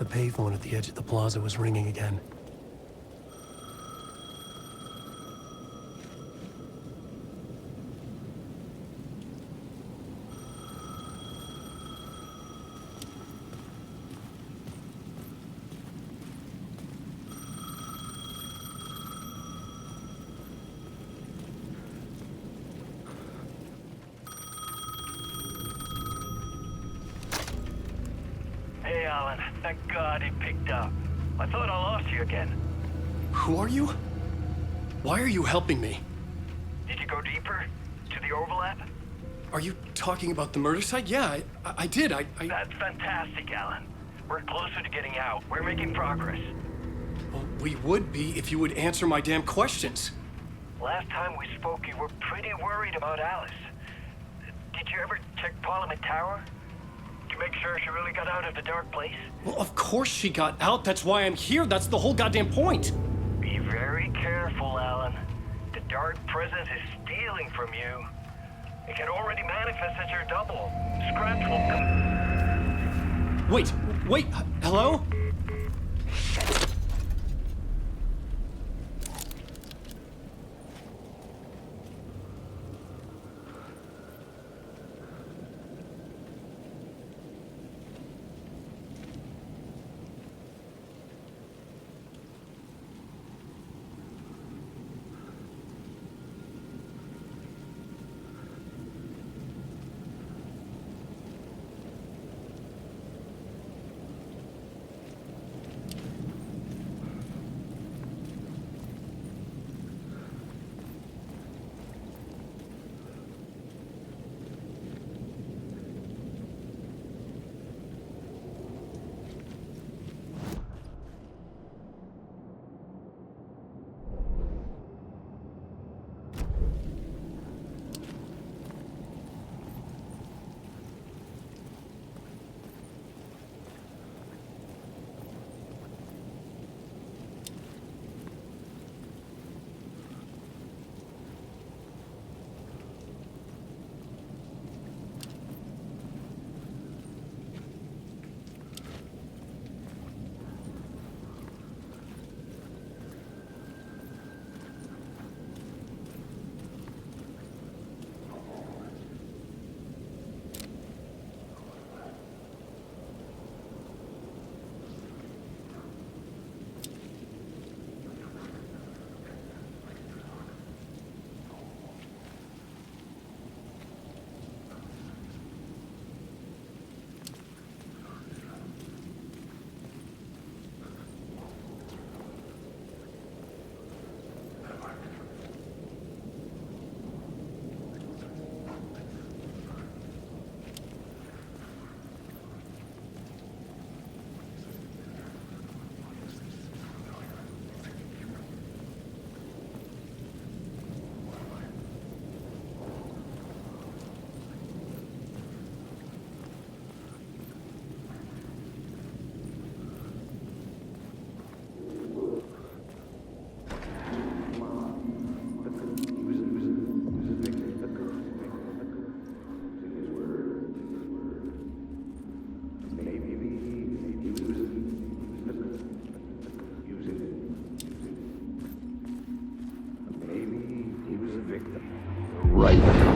The payphone at the edge of the plaza was ringing again. Hey, Alan. Thank God it picked up. I thought I lost you again. Who are you? Why are you helping me? Did you go deeper? To the overlap? Are you talking about the murder site? Yeah, I did. That's fantastic, Alan. We're closer to getting out. We're making progress. Well, we would be if you would answer my damn questions. Last time we spoke, you were pretty worried about Alice. Did you ever check Parliament Tower? To make sure she really got out of the dark place? Well, of course she got out. That's why I'm here. That's the whole goddamn point. Be very careful, Alan. The dark presence is stealing from you. It can already manifest as your double. Scratch will come. Wait, hello?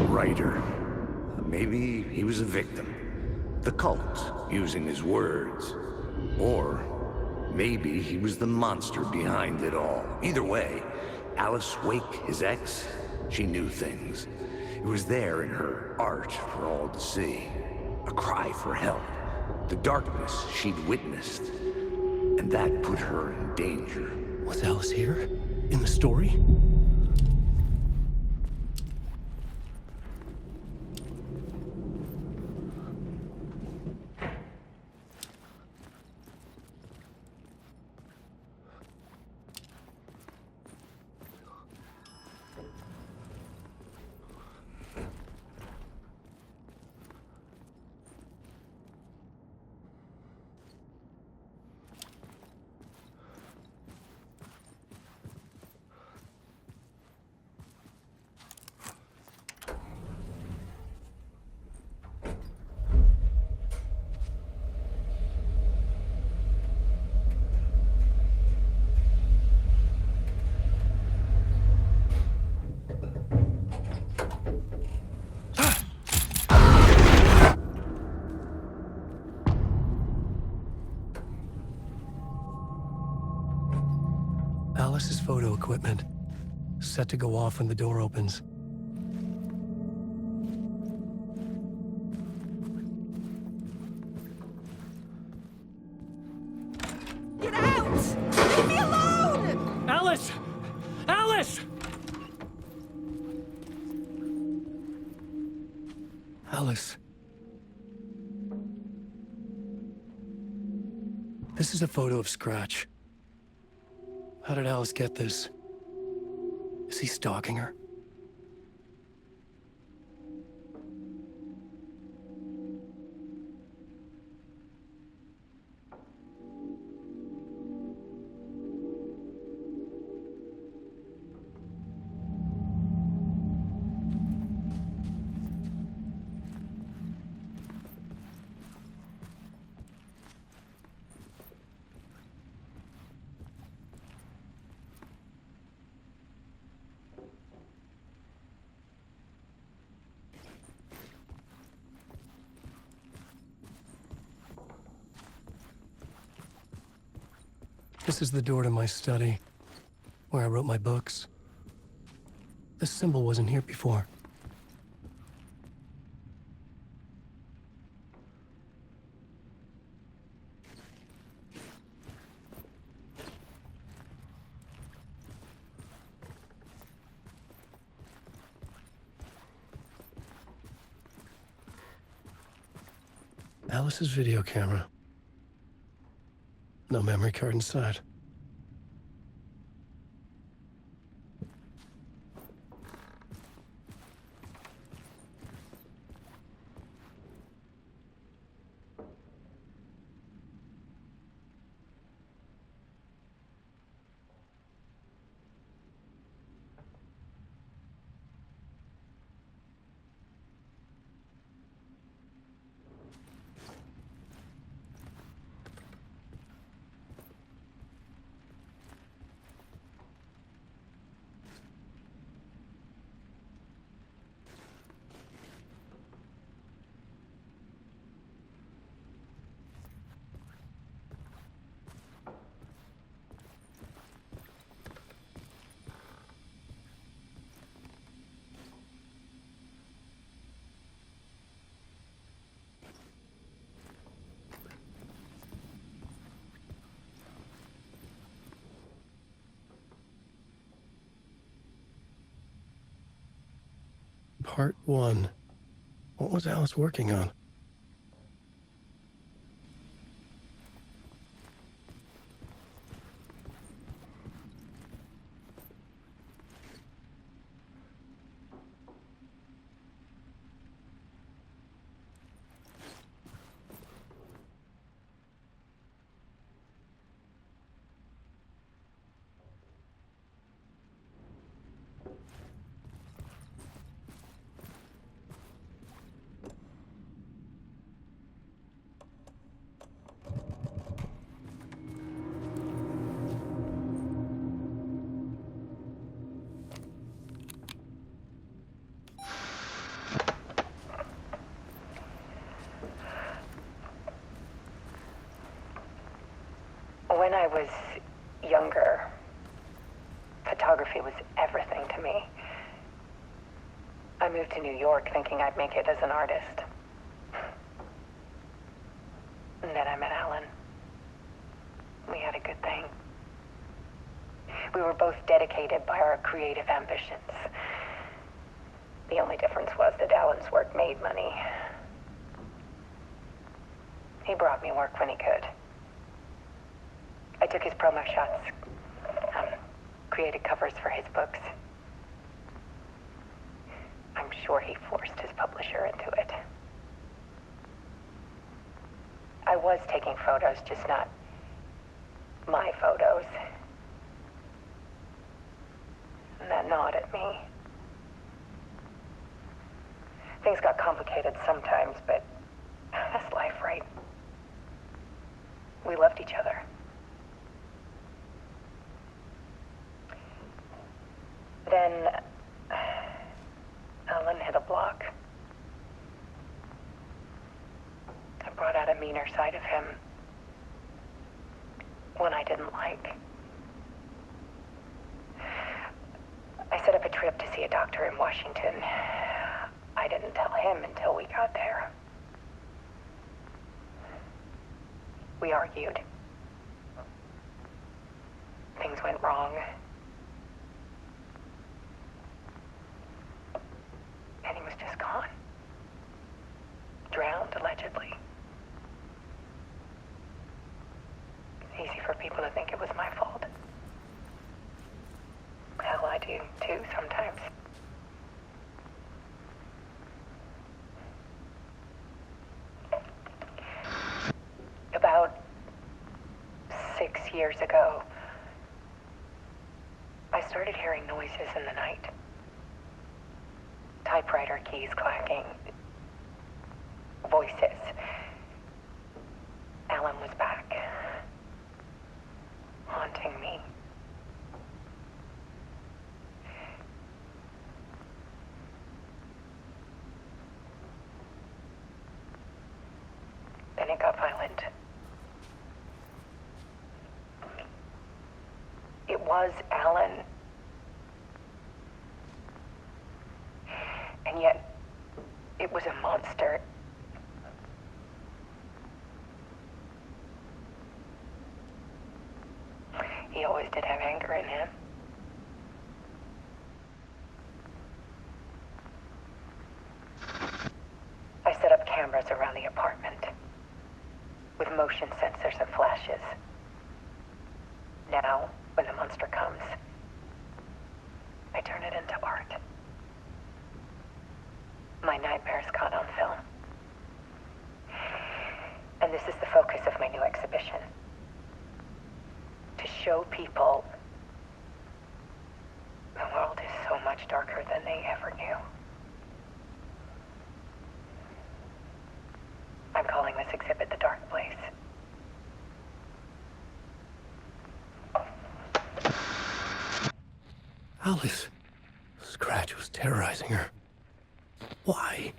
Writer. Maybe he was a victim. The cult, using his words. Or maybe he was the monster behind it all. Either way, Alice Wake, his ex, she knew things. It was there in her art for all to see. A cry for help. The darkness she'd witnessed. And that put her in danger. Was Alice here? In the story? equipment, set to go off when the door opens. Get out! Leave me alone! Alice! Alice! Alice. This is a photo of Scratch. How did Alice get this? Is he stalking her? This is the door to my study, where I wrote my books. This symbol wasn't here before. Alice's video camera. No memory card inside. Part 1. What was Alice working on? When I was younger, photography was everything to me. I moved to New York thinking I'd make it as an artist. And then I met Alan. We had a good thing. We were both dedicated by our creative ambitions. The only difference was that Alan's work made money. He brought me work when he could. I took his promo shots, created covers for his books. I'm sure he forced his publisher into it. I was taking photos, just not my photos. And that gnawed at me. Things got complicated sometimes, but that's life, right? We loved each other. Then Alan hit a block. I brought out a meaner side of him, one I didn't like. trip to see a doctor in Washington. I didn't tell him until we got there. We argued. Things went wrong. And he was just gone. Drowned, allegedly. It's easy for people to think it was my fault. Hell, I do too sometimes. About 6 years ago, I started hearing noises in the night. Typewriter keys clacking. Voices. Alan was back. Haunting me. Then it got violent. It was Alan. And yet, it was a monster. He always did have anger in him. I set up cameras around the apartment with motion sensors and flashes. Now, when the monster comes, I turn it into art. My nightmares caught on film. And this is the focus of my new exhibition. To show people the world is so much darker than they ever knew. I'm calling this exhibit The Dark Place. Alice. Scratch was terrorizing her. Why?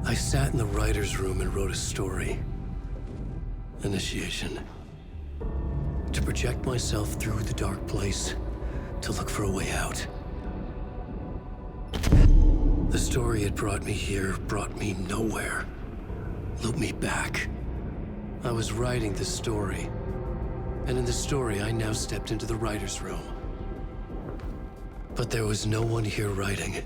I sat in the writer's room and wrote a story. Initiation. To project myself through the dark place, to look for a way out. The story had brought me here, brought me nowhere. Looped me back. I was writing the story. And in the story, I now stepped into the writer's room. But there was no one here writing it.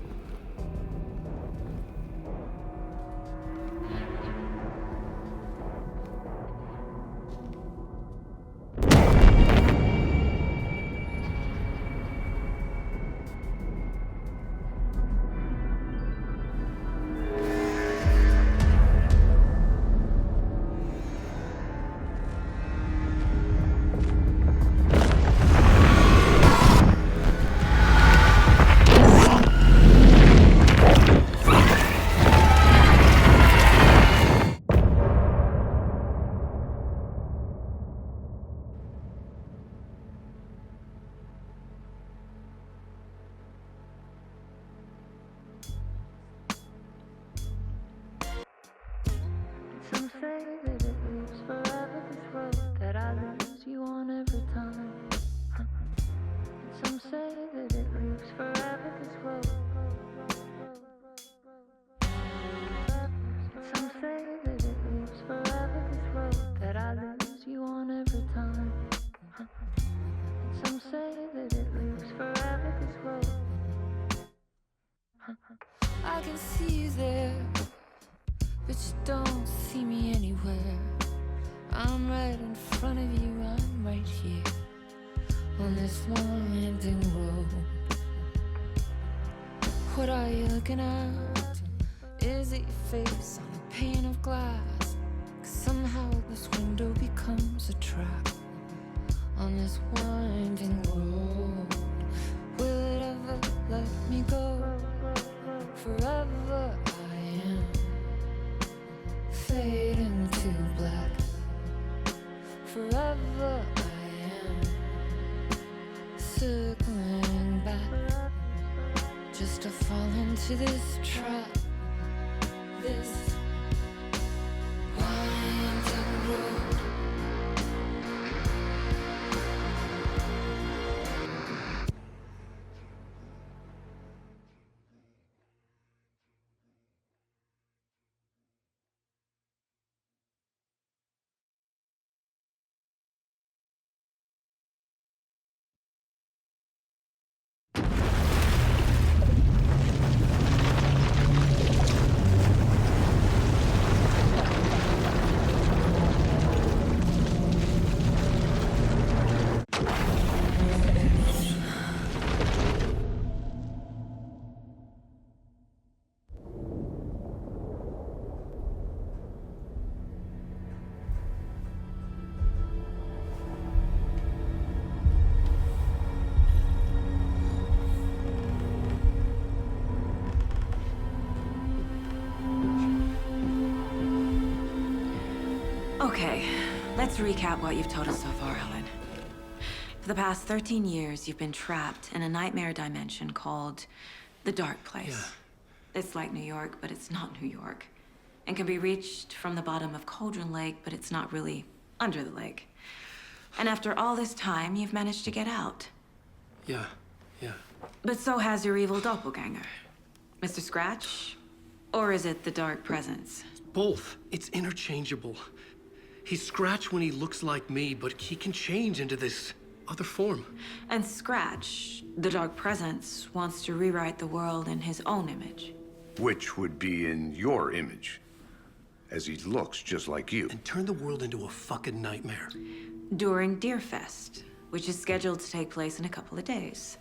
Some say that it lives forever, this road that I lose you on every time. Some say that it lives forever, this road. Some say that it lives forever, this road that I lose you on every time. Some say that it lives forever, this road. I can see you there, but you don't see me anywhere. I'm right in front of you, I'm right here on this winding road. What are you looking at? Is it your face on a pane of glass? 'Cause somehow this window becomes a trap on this winding road. Will it ever me go. Forever I am fading to black. Forever I am circling back, just to fall into this trap. This winding road. Okay, let's recap what you've told us so far, Helen. For the past 13 years, you've been trapped in a nightmare dimension called the Dark Place. Yeah. It's like New York, but it's not New York. And can be reached from the bottom of Cauldron Lake, but it's not really under the lake. And after all this time, you've managed to get out. Yeah. But so has your evil doppelganger. Mr. Scratch? Or is it the Dark Presence? Both. It's interchangeable. He's Scratch when he looks like me, but he can change into this other form. And Scratch, the Dark Presence, wants to rewrite the world in his own image. Which would be in your image, as he looks just like you. And turn the world into a fucking nightmare. During Deerfest, which is scheduled to take place in a couple of days.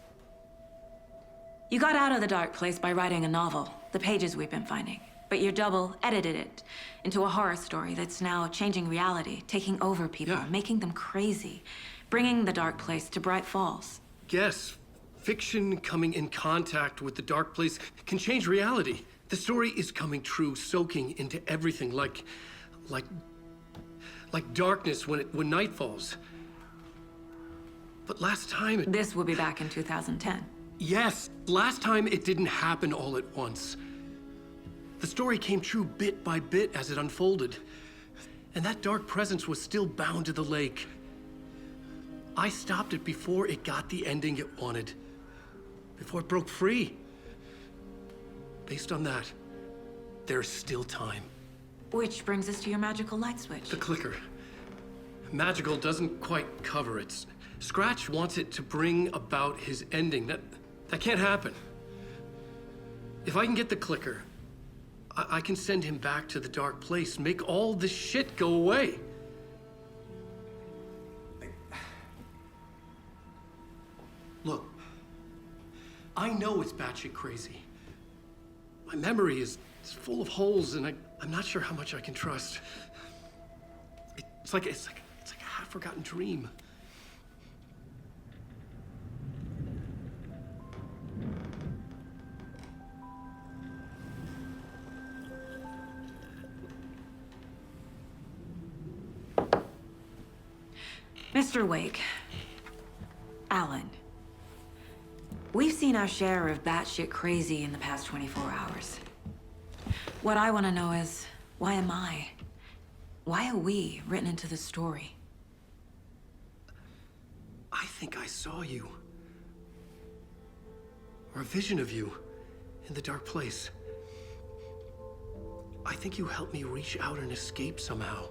You got out of the Dark Place by writing a novel, the pages we've been finding. But your double edited it into a horror story that's now changing reality, taking over people, Yeah. making them crazy, bringing the Dark Place to Bright Falls. Yes, fiction coming in contact with the Dark Place can change reality. The story is coming true, soaking into everything like darkness when night falls. But last time This will be back in 2010. Yes, last time it didn't happen all at once. The story came true bit by bit as it unfolded. And that dark presence was still bound to the lake. I stopped it before it got the ending it wanted. Before it broke free. Based on that, there's still time. Which brings us to your magical light switch. The clicker. Magical doesn't quite cover it. Scratch wants it to bring about his ending. That can't happen. If I can get the clicker, I can send him back to the Dark Place, make all this shit go away. Look, I know it's batshit crazy. My memory is full of holes, and I'm not sure how much I can trust. It's like a half-forgotten dream. Mr. Wake, Alan, we've seen our share of batshit crazy in the past 24 hours. What I want to know is, why am I? Why are we written into the story? I think I saw you. Or a vision of you in the Dark Place. I think you helped me reach out and escape somehow.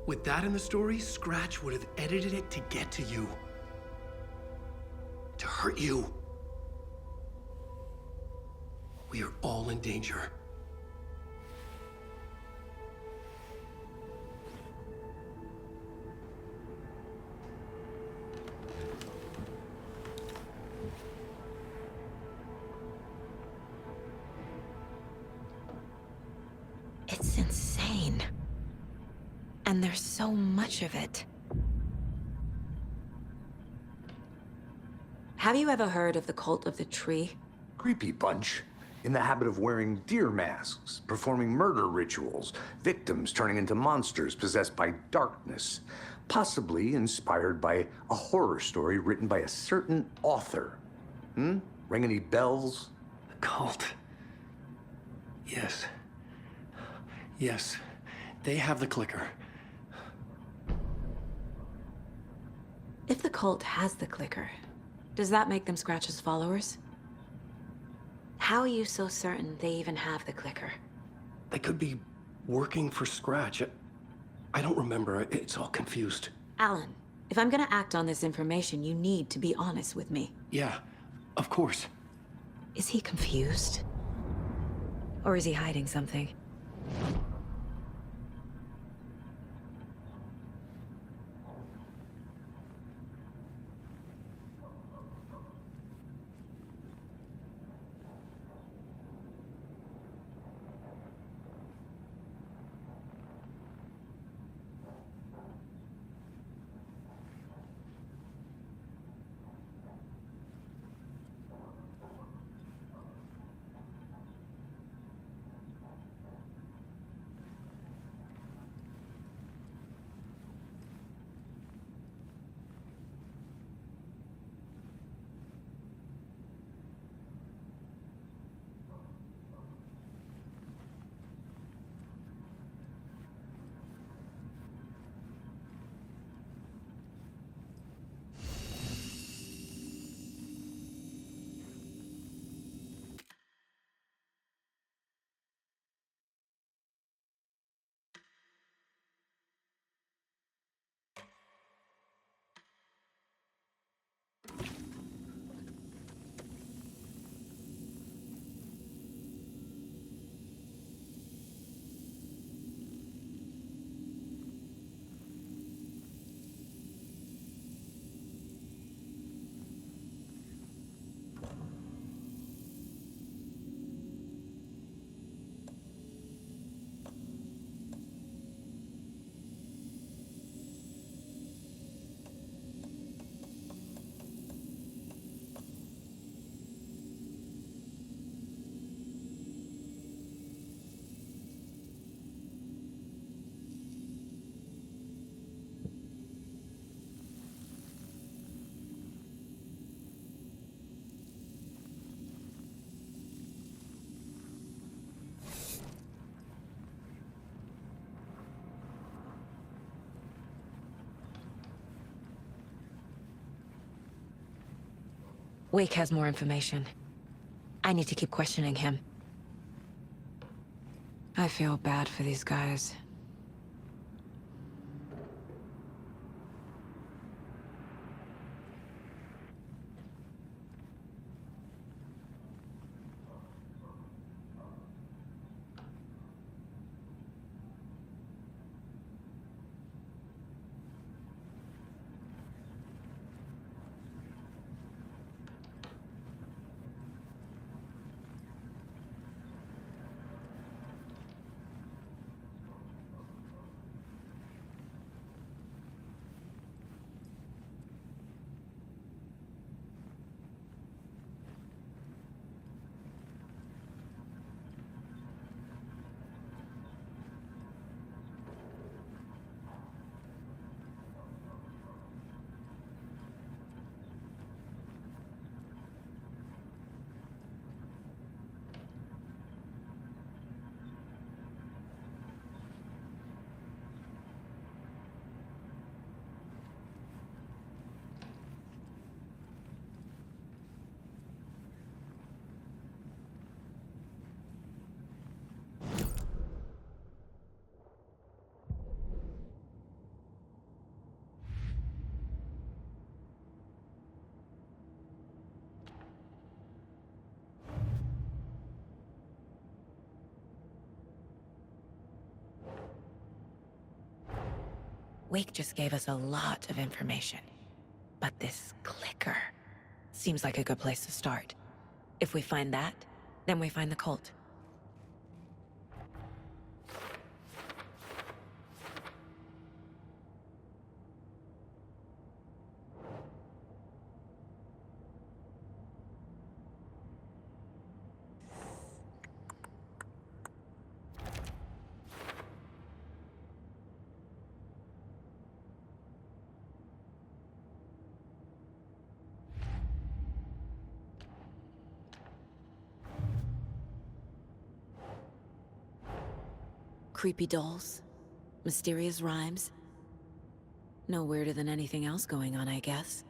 With that in the story, Scratch would have edited it to get to you. To hurt you. We are all in danger. It's insane. And there's so much of it. Have you ever heard of the Cult of the Tree? Creepy bunch. In the habit of wearing deer masks, performing murder rituals, victims turning into monsters possessed by darkness, possibly inspired by a horror story written by a certain author. Ring any bells? The cult. Yes. Yes. They have the clicker. If the cult has the clicker, does that make them Scratch's followers? How are you so certain they even have the clicker? They could be working for Scratch. I don't remember. It's all confused. Alan, if I'm gonna act on this information, you need to be honest with me. Yeah, of course. Is he confused? Or is he hiding something? Wake has more information. I need to keep questioning him. I feel bad for these guys. Wake just gave us a lot of information. But this clicker seems like a good place to start. If we find that, then we find the cult. Creepy dolls. Mysterious rhymes. No weirder than anything else going on, I guess.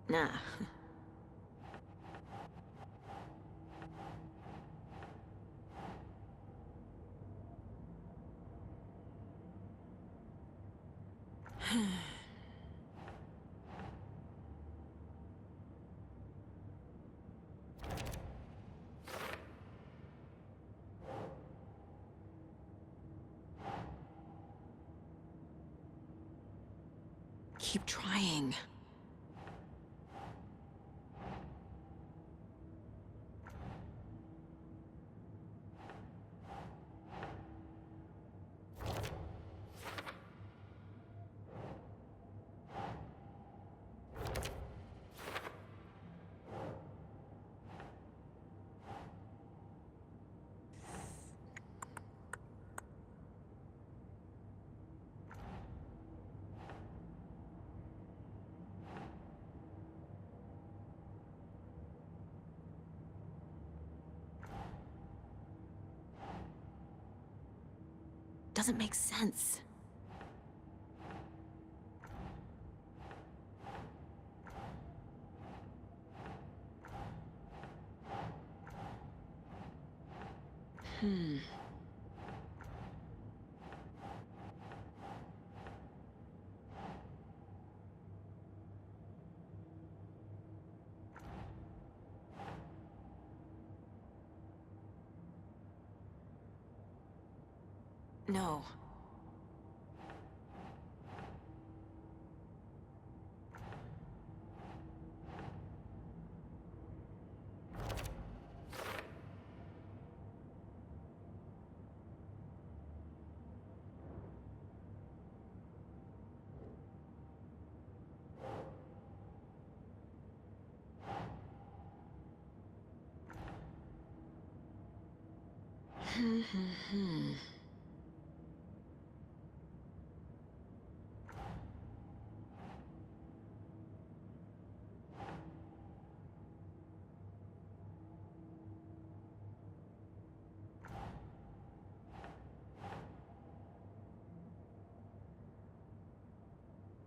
Nah. Keep trying. Doesn't make sense. No.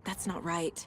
That's not right.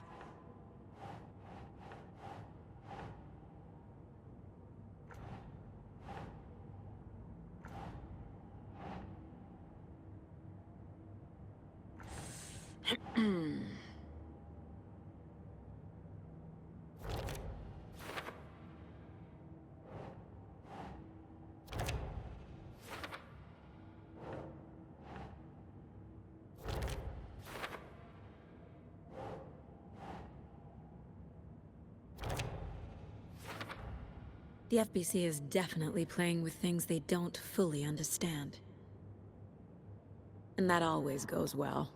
The FBC is definitely playing with things they don't fully understand. And that always goes well.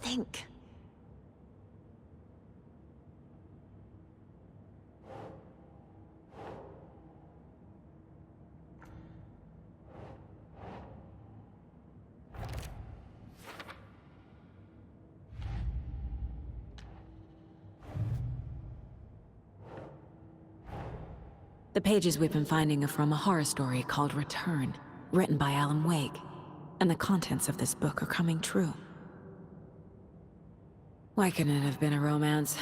Think. The pages we've been finding are from a horror story called Return, written by Alan Wake. And the contents of this book are coming true. Why couldn't it have been a romance?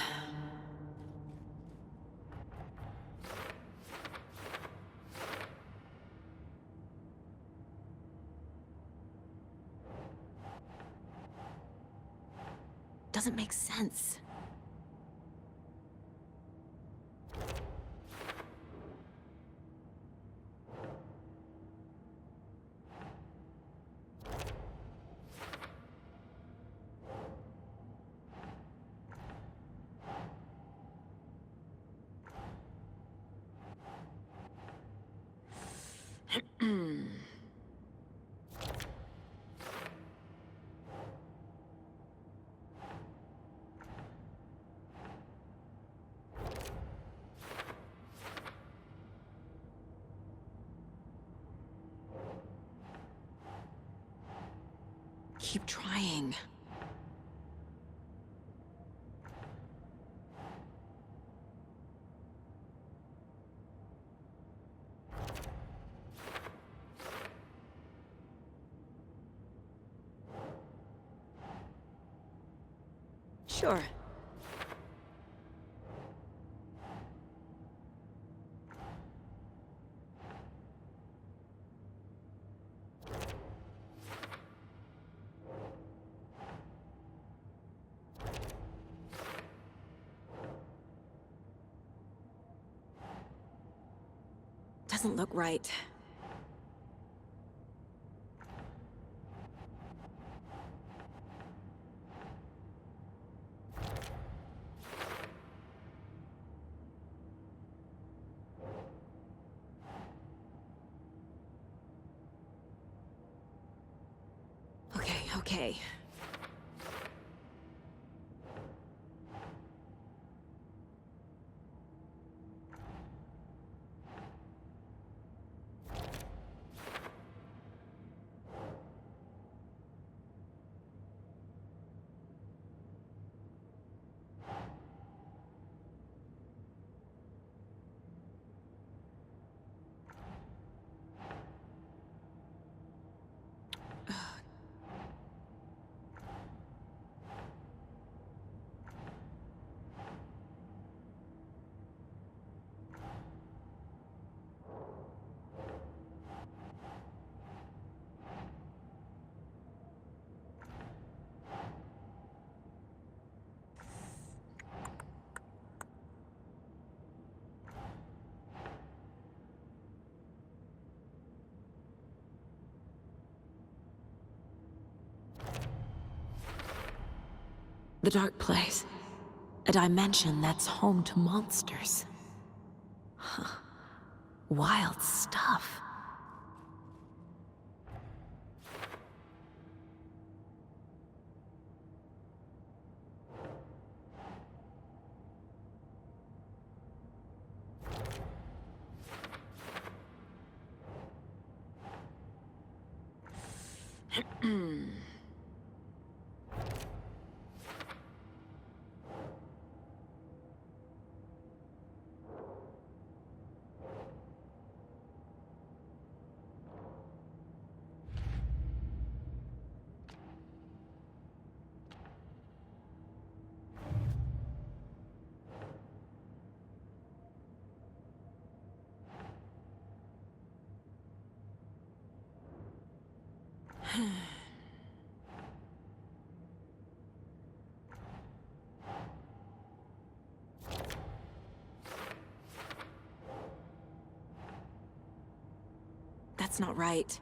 Doesn't make sense. Keep trying. Sure. Doesn't look right. Okay. The dark place. A dimension that's home to monsters. Huh. Wild stuff. That's not right.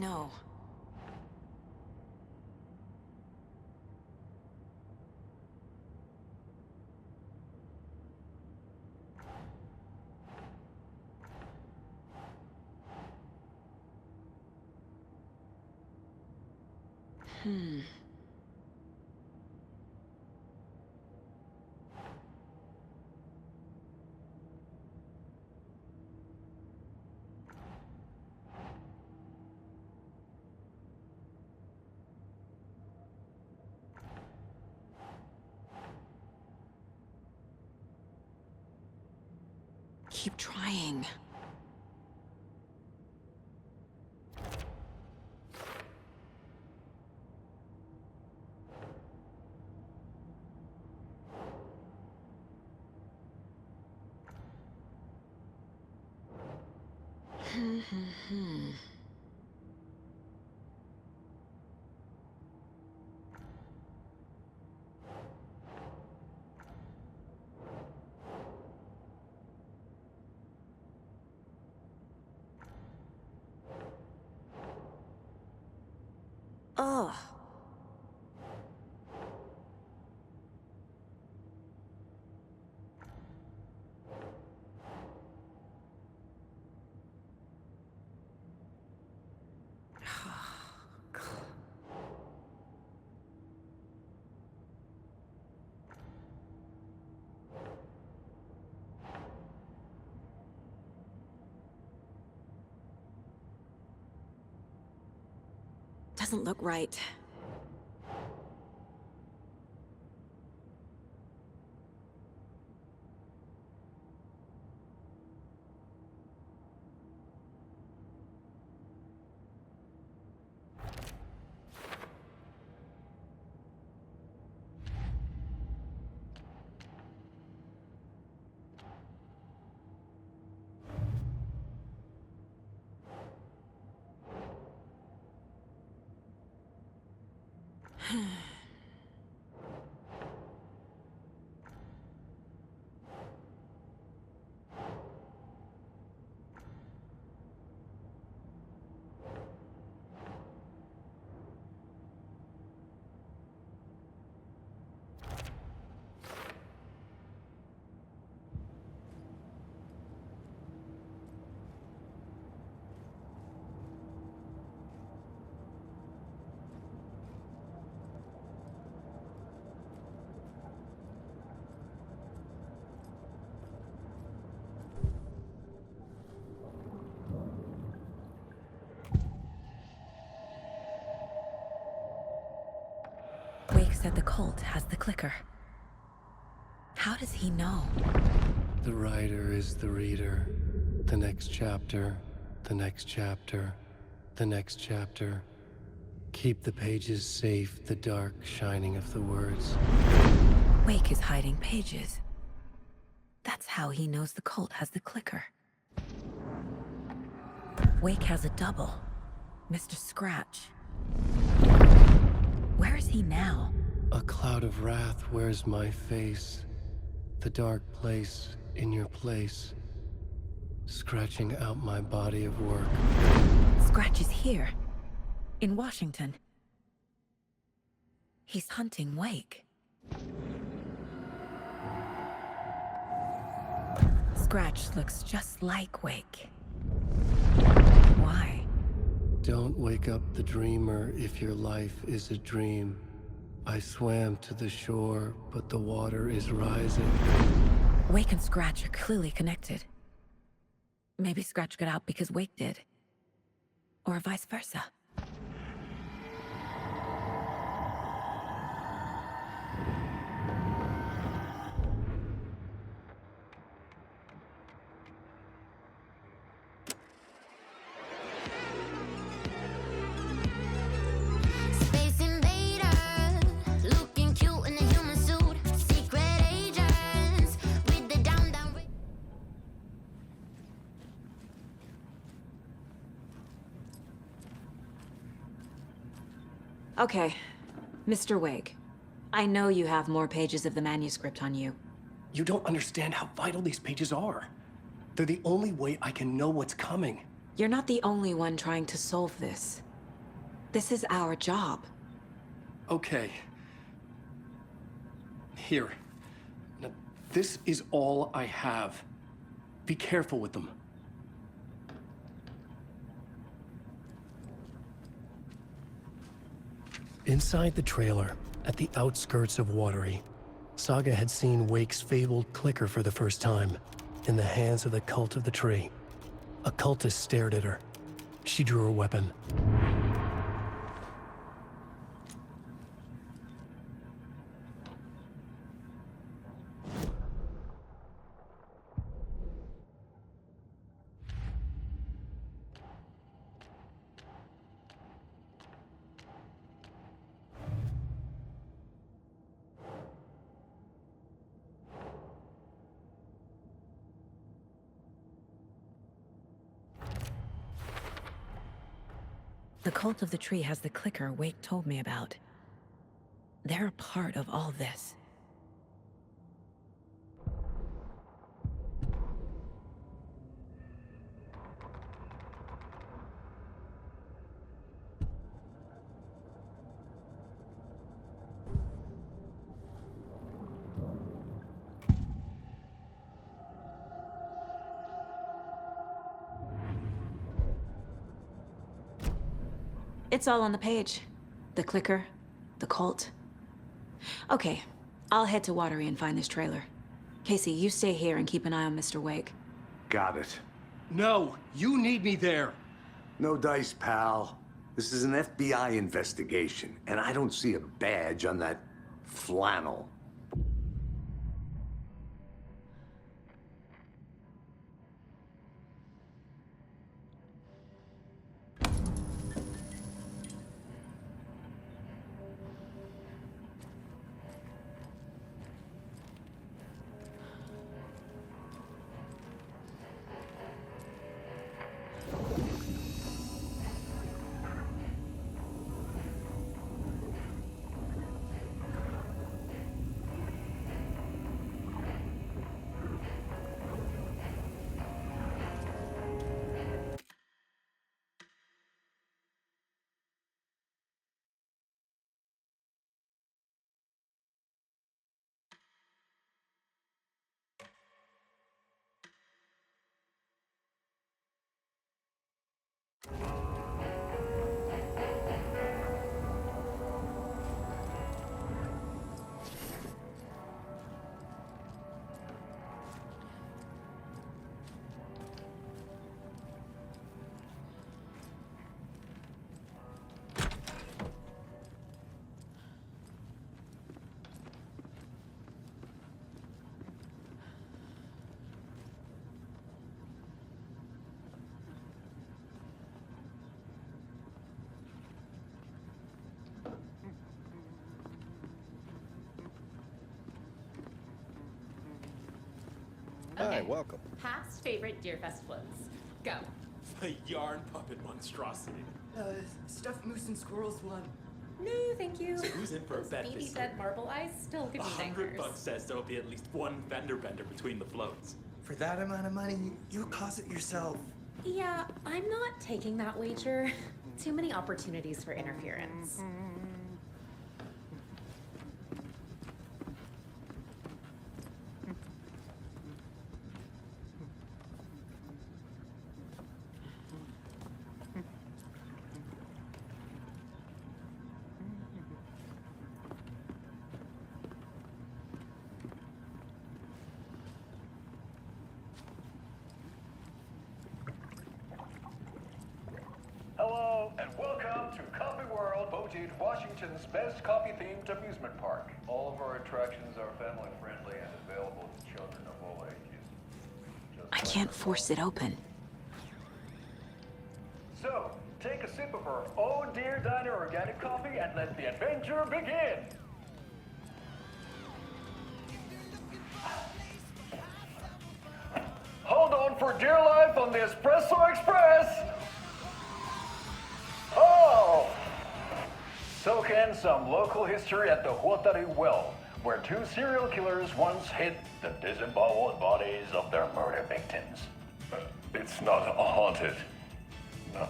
know. Keep trying. Ugh. Doesn't look right. Wake said the cult has the clicker. How does he know? The writer is the reader. The next chapter, the next chapter, the next chapter. Keep the pages safe, the dark shining of the words. Wake is hiding pages. That's how he knows the cult has the clicker. Wake has a double. Mr. Scratch. Where is he now? A cloud of wrath wears my face. The dark place in your place. Scratching out my body of work. Scratch is here. In Washington. He's hunting Wake. Scratch looks just like Wake. Why? Don't wake up the dreamer if your life is a dream. I swam to the shore, but the water is rising. Wake and Scratch are clearly connected. Maybe Scratch got out because Wake did. Or vice versa. Okay, Mr. Wake. I know you have more pages of the manuscript on you. You don't understand how vital these pages are. They're the only way I can know what's coming. You're not the only one trying to solve this. This is our job. Okay. Here. Now, this is all I have. Be careful with them. Inside the trailer, at the outskirts of Watery, Saga had seen Wake's fabled clicker for the first time, in the hands of the Cult of the Tree. A cultist stared at her. She drew her weapon. The Cult of the Tree has the clicker Wake told me about. They're a part of all this. It's all on the page. The clicker, the cult. Okay, I'll head to Watery and find this trailer. Casey, you stay here and keep an eye on Mr. Wake. Got it. No, you need me there. No dice, pal. This is an FBI investigation, and I don't see a badge on that flannel. Hi, welcome. Past favorite Deerfest floats. Go. The yarn puppet monstrosity. Stuffed moose and squirrels one. No, thank you. So who's in for a Those bet beady this dead year? marble eyes still give me $100 nightmares. says there'll be at least one fender bender between the floats. For that amount of money, you'll cause it yourself. Yeah, I'm not taking that wager. Too many opportunities for interference. Hello, and welcome to Coffee World, Boutique, Washington's best coffee-themed amusement park. All of our attractions are family-friendly and available to children of all ages. I can't force it open. So, take a sip of our Oh Dear Diner organic coffee and let the adventure begin! Hold on for dear life on the Espresso Express! Oh! Soak in some local history at the Huatari Well, where two serial killers once hid the disemboweled bodies of their murder victims. It's not haunted. No.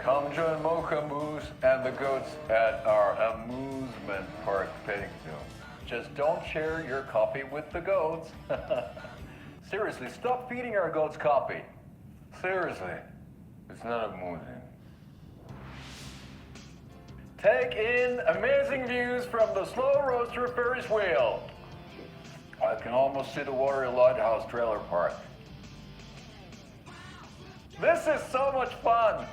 Come join Mocha Moose and the goats at our amusement park petting zoo. Just don't share your coffee with the goats. Seriously, stop feeding our goats coffee. Seriously, it's not amusing. Take in amazing views from the slow roaster Ferris wheel. I can almost see the Watery Lighthouse trailer park. This is so much fun.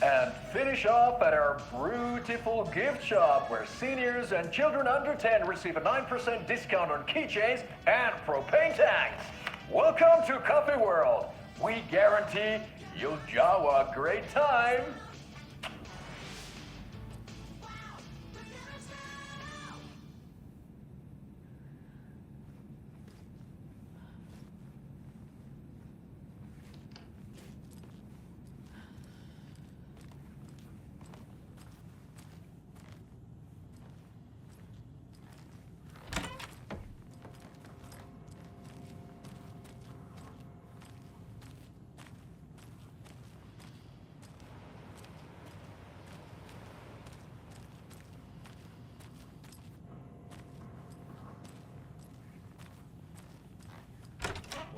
And finish off at our beautiful gift shop where seniors and children under 10 receive a 9% discount on keychains and propane tanks. Welcome to Coffee World. We guarantee you'll jaw a great time.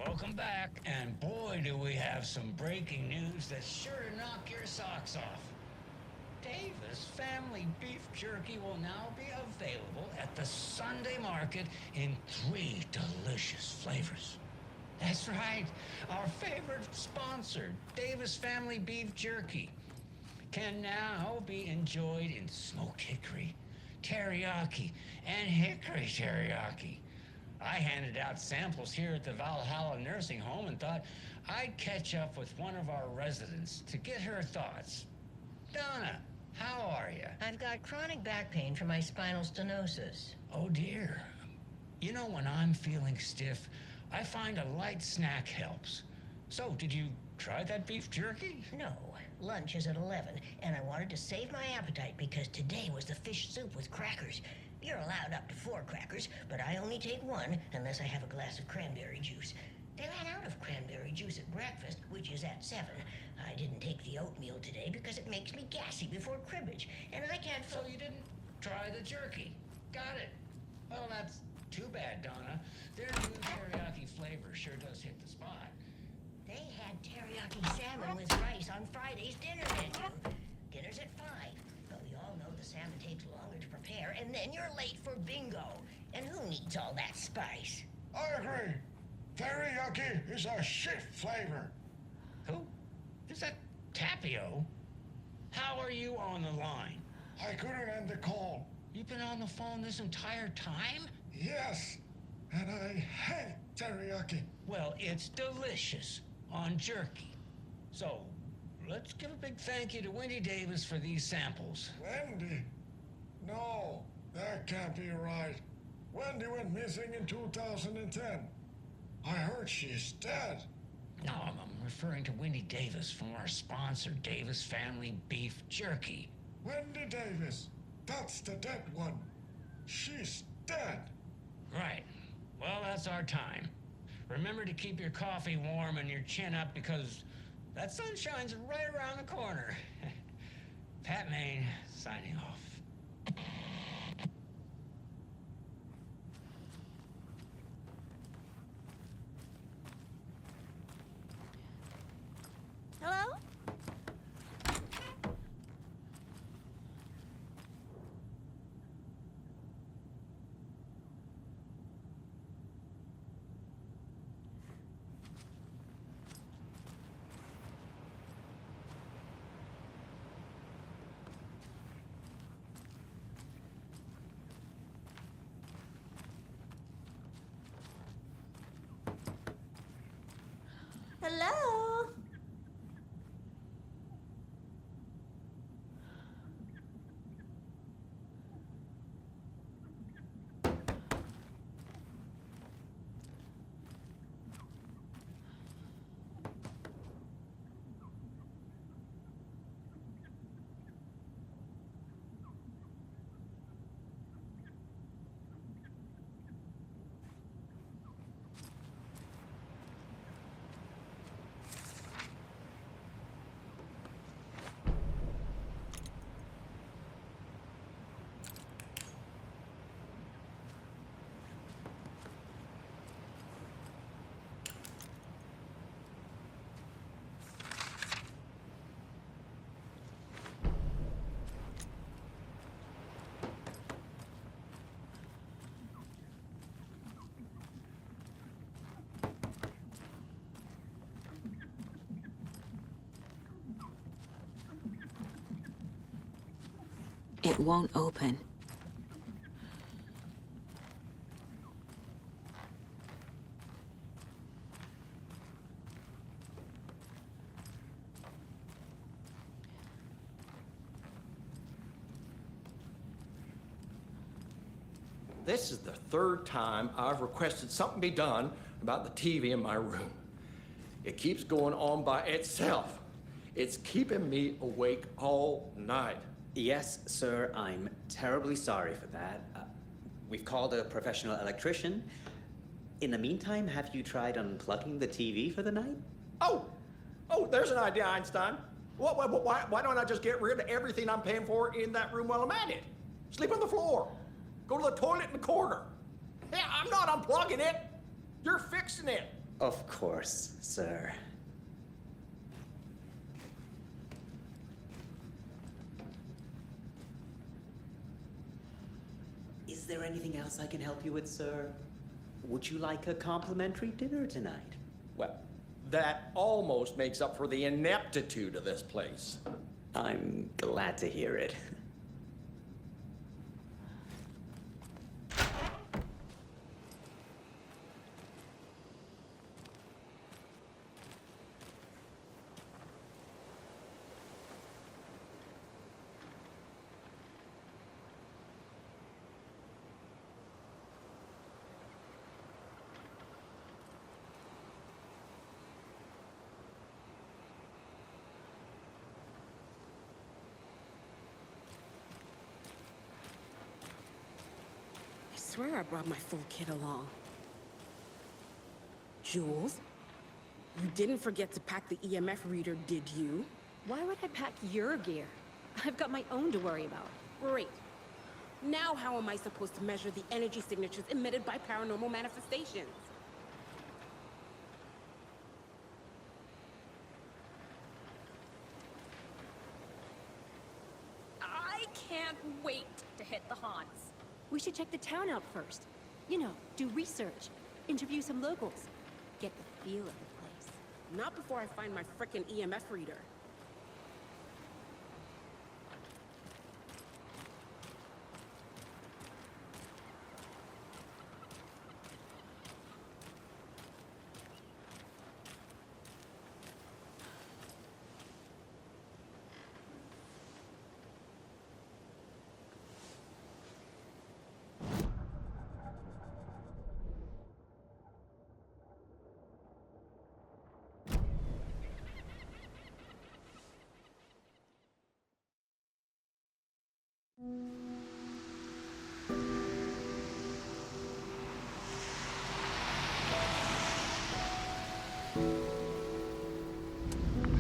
Welcome back, and boy do we have some breaking news that's sure to knock your socks off. Davis Family Beef Jerky will now be available at the Sunday market in 3 delicious flavors. That's right, our favorite sponsor, Davis Family Beef Jerky, can now be enjoyed in smoked hickory, teriyaki, and hickory teriyaki. I handed out samples here at the Valhalla Nursing Home and thought I'd catch up with one of our residents to get her thoughts. Donna, how are you? I've got chronic back pain from my spinal stenosis. Oh dear. You know, when I'm feeling stiff, I find a light snack helps. So, did you try that beef jerky? No. Lunch is at 11, and I wanted to save my appetite because today was the fish soup with crackers. You're allowed up to 4 crackers, but I only take 1 unless I have a glass of cranberry juice. They ran out of cranberry juice at breakfast, which is at 7. I didn't take the oatmeal today because it makes me gassy before cribbage, and I can't... So you didn't try the jerky? Got it. Well, that's too bad, Donna. Their new teriyaki flavor sure does hit the spot. They had teriyaki salmon with rice on Friday's dinner menu. Dinner's at 5. But we all know the salmon takes longer to prepare, and then you're late for bingo. And who needs all that spice? I agree. Teriyaki is a shit flavor. Who? Is that Tapio? How are you on the line? I couldn't end the call. You've been on the phone this entire time? Yes, and I hate teriyaki. Well, it's delicious on jerky. So, let's give a big thank you to Wendy Davis for these samples. Wendy? No, that can't be right. Wendy went missing in 2010. I heard she's dead. No, I'm referring to Wendy Davis from our sponsor, Davis Family Beef Jerky. Wendy Davis. That's the dead one. She's dead. Right. Well, that's our time. Remember to keep your coffee warm and your chin up because that sunshine's right around the corner. Pat Maine, signing off. Hello? Hello? It won't open. This is the third time I've requested something be done about the TV in my room. It keeps going on by itself. It's keeping me awake all night. Yes, sir, I'm terribly sorry for that. We've called a professional electrician. In the meantime, have you tried unplugging the TV for the night? Oh, there's an idea, Einstein. Why don't I just get rid of everything I'm paying for in that room while I'm at it? Sleep on the floor. Go to the toilet in the corner. Yeah, I'm not unplugging it. You're fixing it. Of course, sir. Is there anything else I can help you with, sir? Would you like a complimentary dinner tonight? Well, that almost makes up for the ineptitude of this place. I'm glad to hear it. I swear I brought my full kit along. Jules, you didn't forget to pack the EMF reader, did you? Why would I pack your gear? I've got my own to worry about. Great. Now how am I supposed to measure the energy signatures emitted by paranormal manifestations? I can't wait to hit the haunts. We should check the town out first. You know, do research, interview some locals, get the feel of the place. Not before I find my frickin' EMF reader.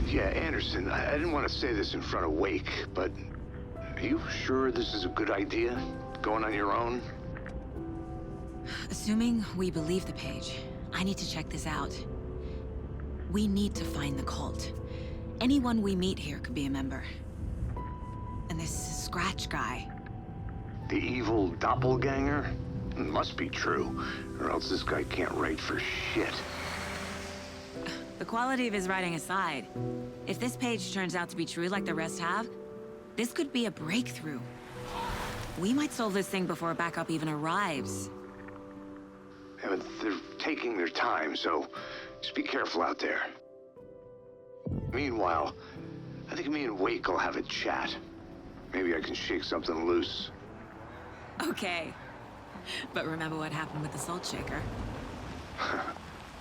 Yeah, Anderson, I didn't want to say this in front of Wake, but are you sure this is a good idea? Going on your own? Assuming we believe the page, I need to check this out. We need to find the cult. Anyone we meet here could be a member. And this Scratch guy. The evil doppelganger? Must be true, or else this guy can't write for shit. The quality of his writing aside, if this page turns out to be true like the rest have, this could be a breakthrough. We might solve this thing before backup even arrives. Yeah, but they're taking their time, so just be careful out there. Meanwhile, I think me and Wake will have a chat. Maybe I can shake something loose. Okay. But remember what happened with the salt shaker?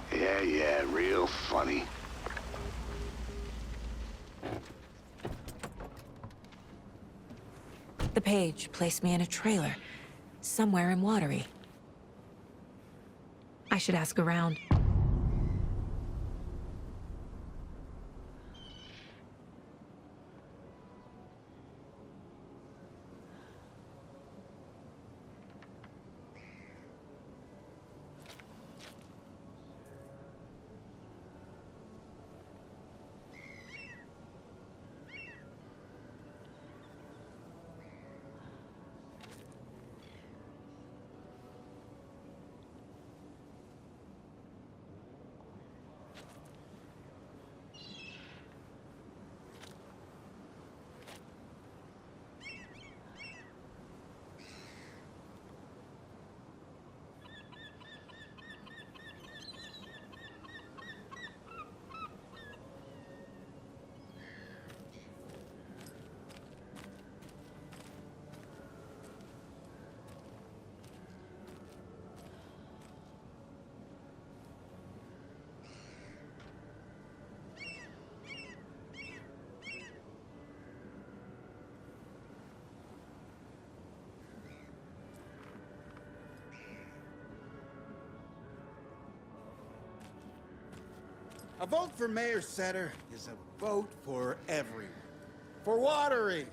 Yeah, real funny. The page placed me in a trailer, somewhere in Watery. I should ask around. A vote for Mayor Setter is a vote for everyone. For Watery!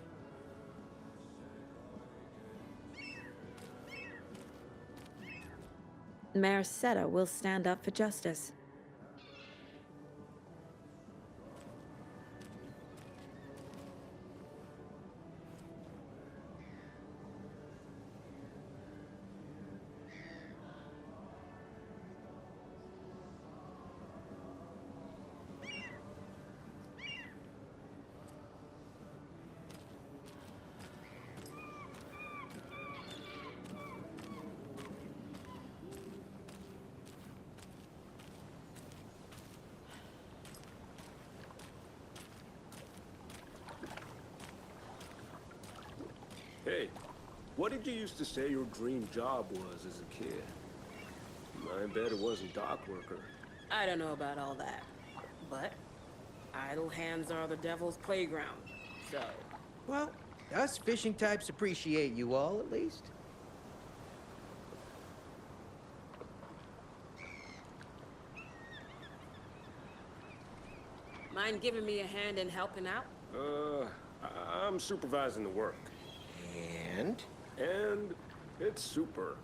Mayor Setter will stand up for justice. Hey, what did you used to say your dream job was as a kid? I bet it wasn't dock worker. I don't know about all that. But idle hands are the devil's playground, so... Well, us fishing types appreciate you all, at least. Mind giving me a hand in helping out? I'm supervising the work. And? And it's super.